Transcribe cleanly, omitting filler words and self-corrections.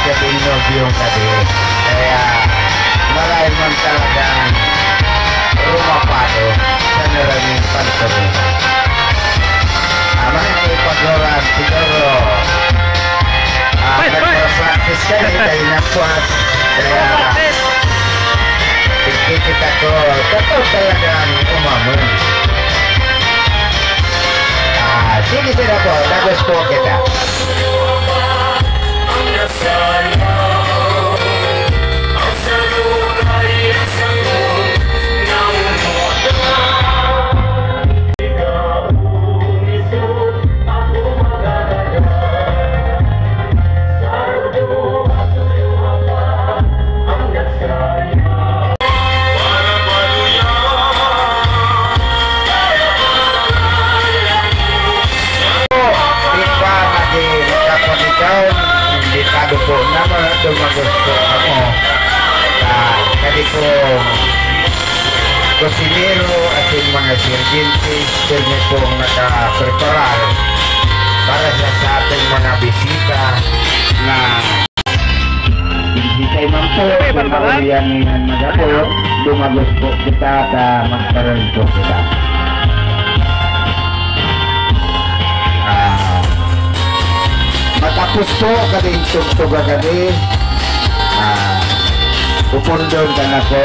yung tadi. Kaya marami man talagang rumapado sa naraming pantaro. Mga ipagloran siguro nagpa-practice ka rin tayo nagpuas. Kaya kita ko totoo talagang umamon. Sige sila po, nagos po kita. Delikado po naman dumagos po ako kadi po kusinero at yung mga sirgintis sirmi po nakapreparar para sa ating mga bisita na hindi kayo man po kumaulian ng magapo dumagos po kita at magkaroon po kita. Matapos po kading tugtog agad upundon ka na po